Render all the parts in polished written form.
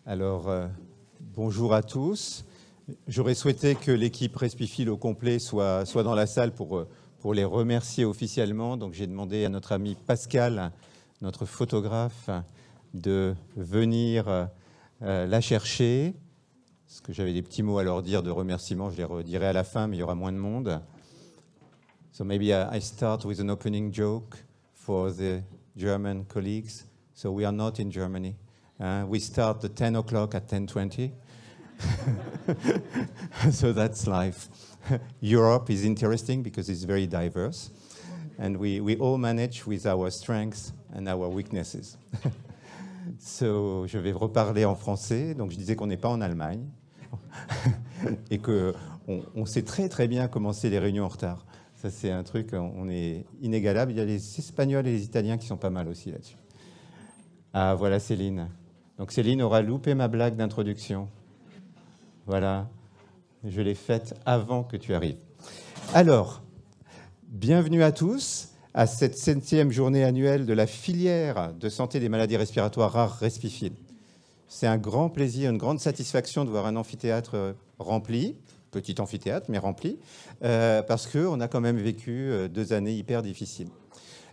Alors, bonjour à tous. J'aurais souhaité que l'équipe Respifil au complet soit dans la salle pour les remercier officiellement. Donc, j'ai demandé à notre ami Pascal, notre photographe, de venir la chercher. Parce que j'avais des petits mots à leur dire de remerciement, je les redirai à la fin, mais il y aura moins de monde. So maybe I start with an opening joke for the German colleagues. So we are not in Germany. We start at 10 o'clock at 10:20. So that's life. Europe is interesting because it's very diverse. And we all manage with our strengths and our weaknesses. So, je vais reparler en français. Donc, je disais qu'on n'est pas en Allemagne et qu'on sait très, très bien commencer les réunions en retard. Ça, c'est un truc, on est inégalable. Il y a les Espagnols et les Italiens qui sont pas mal aussi là-dessus. Ah, voilà Céline. Donc, Céline aura loupé ma blague d'introduction. Voilà. Je l'ai faite avant que tu arrives. Alors, bienvenue à tous à cette 7e journée annuelle de la filière de santé des maladies respiratoires rares Respifil. C'est un grand plaisir, une grande satisfaction de voir un amphithéâtre rempli, petit amphithéâtre, mais rempli, parce qu'on a quand même vécu 2 années hyper difficiles.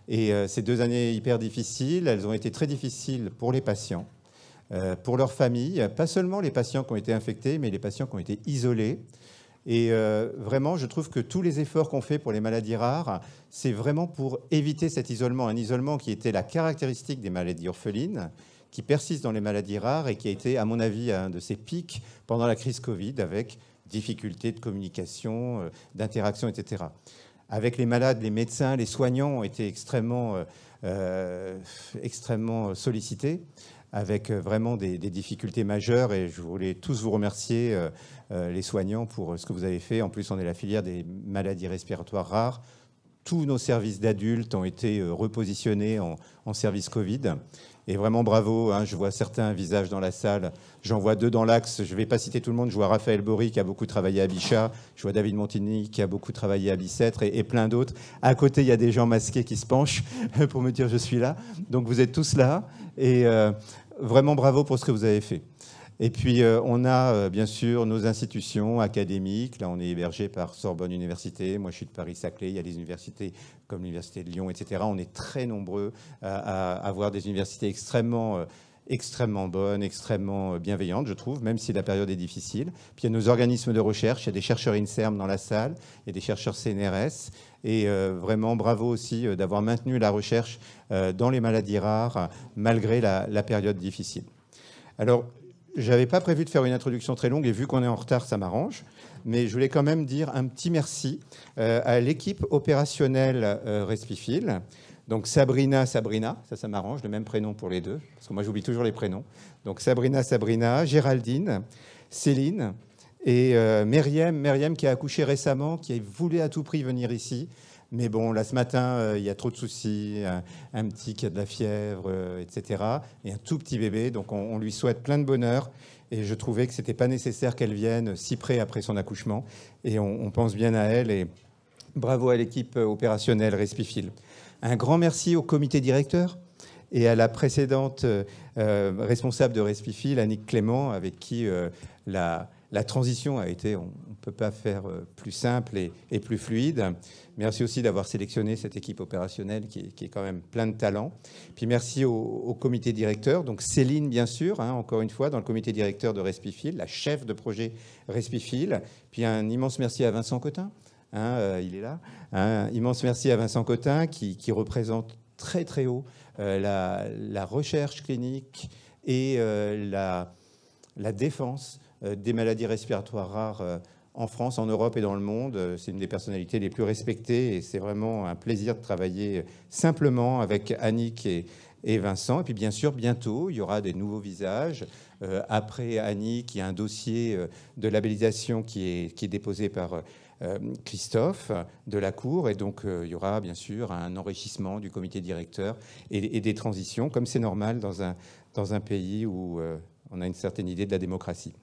Et ces 2 années hyper difficiles, elles ont été très difficiles pour les patients, pour leurs familles, pas seulement les patients qui ont été infectés, mais les patients qui ont été isolés. Et vraiment, je trouve que tous les efforts qu'on fait pour les maladies rares, c'est vraiment pour éviter cet isolement, un isolement qui était la caractéristique des maladies orphelines, qui persiste dans les maladies rares et qui a été, à mon avis, un de ces pics pendant la crise Covid, avec difficultés de communication, d'interaction, etc. Avec les malades, les médecins, les soignants ont été extrêmement sollicités, avec vraiment des difficultés majeures. Et je voulais tous vous remercier, les soignants, pour ce que vous avez fait. En plus, on est la filière des maladies respiratoires rares. Tous nos services d'adultes ont été repositionnés en service Covid. Et vraiment bravo, hein, je vois certains visages dans la salle, j'en vois 2 dans l'axe, je ne vais pas citer tout le monde, je vois Raphaël Bory qui a beaucoup travaillé à Bichat, je vois David Montigny qui a beaucoup travaillé à Bicêtre et plein d'autres. À côté, il y a des gens masqués qui se penchent pour me dire je suis là. Donc vous êtes tous là et vraiment bravo pour ce que vous avez fait. Et puis, on a bien sûr nos institutions académiques. Là, on est hébergé par Sorbonne Université. Moi, je suis de Paris-Saclay. Il y a des universités comme l'Université de Lyon, etc. On est très nombreux à avoir des universités extrêmement bonnes, extrêmement bienveillantes, je trouve, même si la période est difficile. Puis, il y a nos organismes de recherche. Il y a des chercheurs INSERM dans la salle. Il y a des chercheurs CNRS. Et vraiment, bravo aussi d'avoir maintenu la recherche dans les maladies rares, malgré la période difficile. Alors, je n'avais pas prévu de faire une introduction très longue et vu qu'on est en retard, ça m'arrange. Mais je voulais quand même dire un petit merci à l'équipe opérationnelle Respifil. Donc Sabrina, ça m'arrange, le même prénom pour les deux, parce que moi j'oublie toujours les prénoms. Donc Sabrina, Géraldine, Céline et Myriam qui a accouché récemment, qui voulait à tout prix venir ici. Mais bon, là, ce matin, il y a trop de soucis, un petit qui a de la fièvre, etc. Et un tout petit bébé. Donc, on lui souhaite plein de bonheur. Et je trouvais que ce n'était pas nécessaire qu'elle vienne si près après son accouchement. Et on pense bien à elle. Et bravo à l'équipe opérationnelle Respifil. Un grand merci au comité directeur et à la précédente responsable de Respifil, Annick Clément, avec qui la transition a été, on ne peut pas faire plus simple et plus fluide. Merci aussi d'avoir sélectionné cette équipe opérationnelle qui est quand même plein de talent. Puis merci au comité directeur, donc Céline bien sûr, hein, encore une fois, dans le comité directeur de Respifil, la chef de projet Respifil. Puis un immense merci à Vincent Cotin, hein, il est là. Un immense merci à Vincent Cotin qui représente très très haut la recherche clinique et la défense des maladies respiratoires rares en France, en Europe et dans le monde. C'est une des personnalités les plus respectées et c'est vraiment un plaisir de travailler simplement avec Annick et Vincent. Et puis bien sûr, bientôt, il y aura des nouveaux visages. Après Annick, il y a un dossier de labellisation qui est déposé par Christophe de la Cour. Et donc, il y aura bien sûr un enrichissement du comité directeur et des transitions, comme c'est normal dans un pays où on a une certaine idée de la démocratie.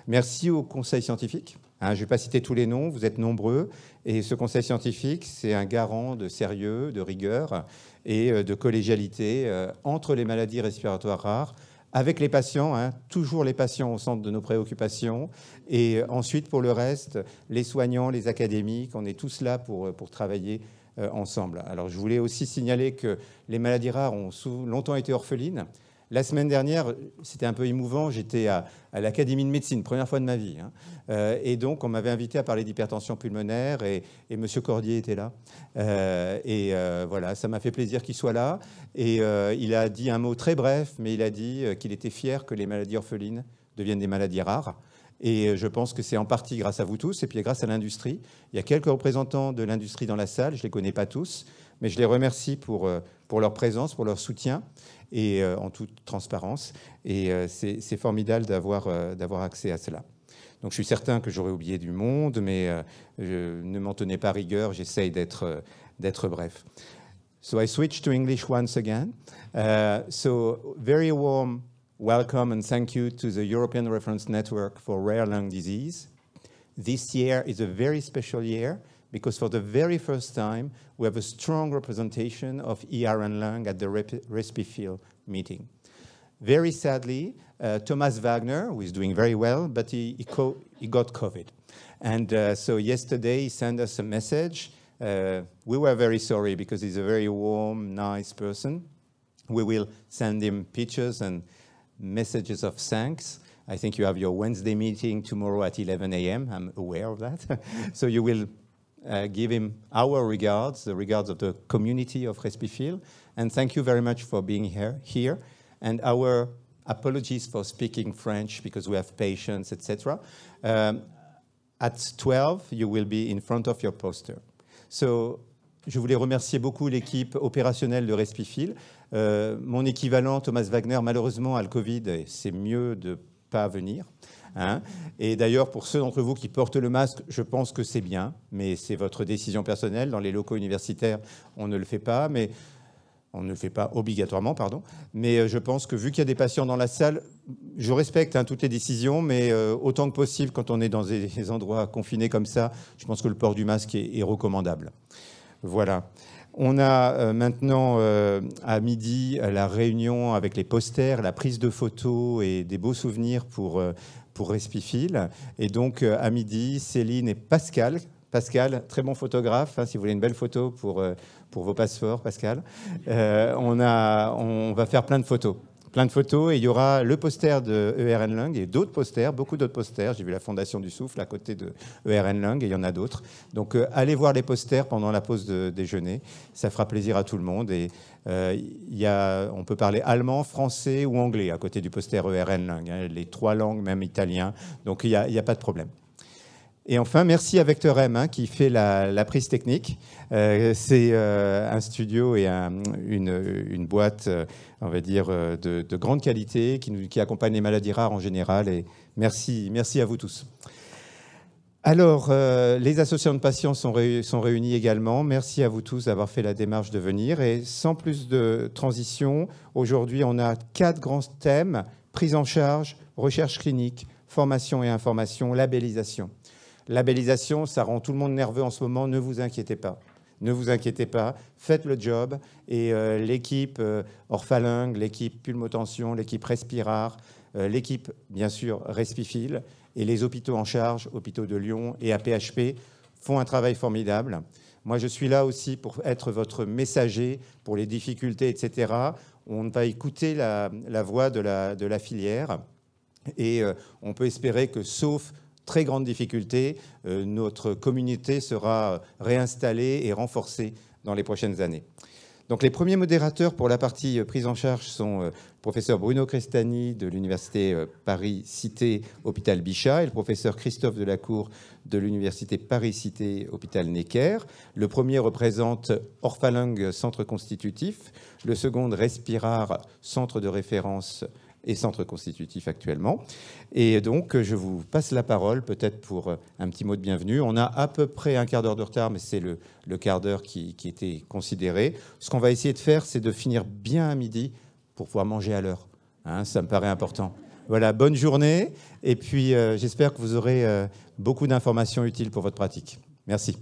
Merci au Conseil scientifique. Je ne vais pas citer tous les noms, vous êtes nombreux. Et ce Conseil scientifique, c'est un garant de sérieux, de rigueur et de collégialité entre les maladies respiratoires rares, avec les patients, hein, toujours les patients au centre de nos préoccupations. Et ensuite, pour le reste, les soignants, les académiques, on est tous là pour travailler ensemble. Alors, je voulais aussi signaler que les maladies rares ont longtemps été orphelines. La semaine dernière, c'était un peu émouvant, j'étais à l'Académie de médecine, première fois de ma vie. Hein. Et donc, on m'avait invité à parler d'hypertension pulmonaire et M. Cordier était là. Voilà, ça m'a fait plaisir qu'il soit là. Et il a dit un mot très bref, mais il a dit qu'il était fier que les maladies orphelines deviennent des maladies rares. Et je pense que c'est en partie grâce à vous tous et puis grâce à l'industrie. Il y a quelques représentants de l'industrie dans la salle, je ne les connais pas tous, mais je les remercie pour leur présence, pour leur soutien et en toute transparence. Et c'est formidable d'avoir accès à cela. Donc je suis certain que j'aurais oublié du monde, mais ne m'en tenez pas rigueur, j'essaye d'être bref. So I switch to English once again. So very warm welcome and thank you to the European Reference Network for Rare Lung Disease. This year is a very special year because for the very first time, we have a strong representation of ER and lung at the RespiFeel meeting. Very sadly, Thomas Wagner, who is doing very well, but he got COVID. And so yesterday he sent us a message. We were very sorry because he's a very warm, nice person. We will send him pictures and messages of thanks. I think you have your Wednesday meeting tomorrow at 11 a.m. I'm aware of that. So you will give him our regards, the regards of the community of RespiFeel. And thank you very much for being here. And our apologies for speaking French because we have patients, etc. At 12, you will be in front of your poster. So, je voulais remercier beaucoup l'équipe opérationnelle de RespiFeel. Mon équivalent, Thomas Wagner, malheureusement, a le Covid et c'est mieux de ne pas venir. Hein. Et d'ailleurs, pour ceux d'entre vous qui portent le masque, je pense que c'est bien, mais c'est votre décision personnelle. Dans les locaux universitaires, on ne le fait pas, mais on ne le fait pas obligatoirement, pardon. Mais je pense que vu qu'il y a des patients dans la salle, je respecte toutes les décisions, mais autant que possible, quand on est dans des endroits confinés comme ça, je pense que le port du masque est recommandable. Voilà. On a maintenant à midi la réunion avec les posters, la prise de photos et des beaux souvenirs pour RespiFeel. Et donc à midi, Céline et Pascal. Pascal, très bon photographe, hein, si vous voulez une belle photo pour vos passeports, Pascal. On va faire plein de photos. Et il y aura le poster de ERN Lung et d'autres posters, beaucoup d'autres posters. J'ai vu la Fondation du Souffle à côté de ERN Lung et il y en a d'autres. Donc allez voir les posters pendant la pause de déjeuner. Ça fera plaisir à tout le monde. Et on peut parler allemand, français ou anglais à côté du poster ERN Lung. Hein, les 3 langues, même italien. Donc il n'y a pas de problème. Et enfin, merci à Vector M qui fait la prise technique. C'est un studio et une boîte, on va dire, de grande qualité qui accompagne les maladies rares en général. Et merci à vous tous. Alors, les associations de patients sont réunis également. Merci à vous tous d'avoir fait la démarche de venir. Et sans plus de transition, aujourd'hui, on a 4 grands thèmes: prise en charge, recherche clinique, formation et information, labellisation. Labellisation, ça rend tout le monde nerveux en ce moment, ne vous inquiétez pas. Ne vous inquiétez pas, faites le job. Et l'équipe Orphalung, l'équipe Pulmotension, l'équipe Respirare, l'équipe, bien sûr, RespiFeel et les hôpitaux en charge, hôpitaux de Lyon et APHP, font un travail formidable. Moi, je suis là aussi pour être votre messager pour les difficultés, etc. On va écouter la voix de la filière et on peut espérer que, sauf très grande difficulté, notre communauté sera réinstallée et renforcée dans les prochaines années. Donc les premiers modérateurs pour la partie prise en charge sont le professeur Bruno Crestani de l'Université Paris-Cité Hôpital Bichat et le professeur Christophe Delacour de l'Université Paris-Cité Hôpital Necker. Le premier représente Orphalung Centre Constitutif, le second Respirare Centre de référence et centre constitutif actuellement. Et donc, je vous passe la parole, peut-être pour un petit mot de bienvenue. On a à peu près un quart d'heure de retard, mais c'est le quart d'heure qui était considéré. Ce qu'on va essayer de faire, c'est de finir bien à midi pour pouvoir manger à l'heure. Hein, ça me paraît important. Voilà, bonne journée. Et puis, j'espère que vous aurez beaucoup d'informations utiles pour votre pratique. Merci.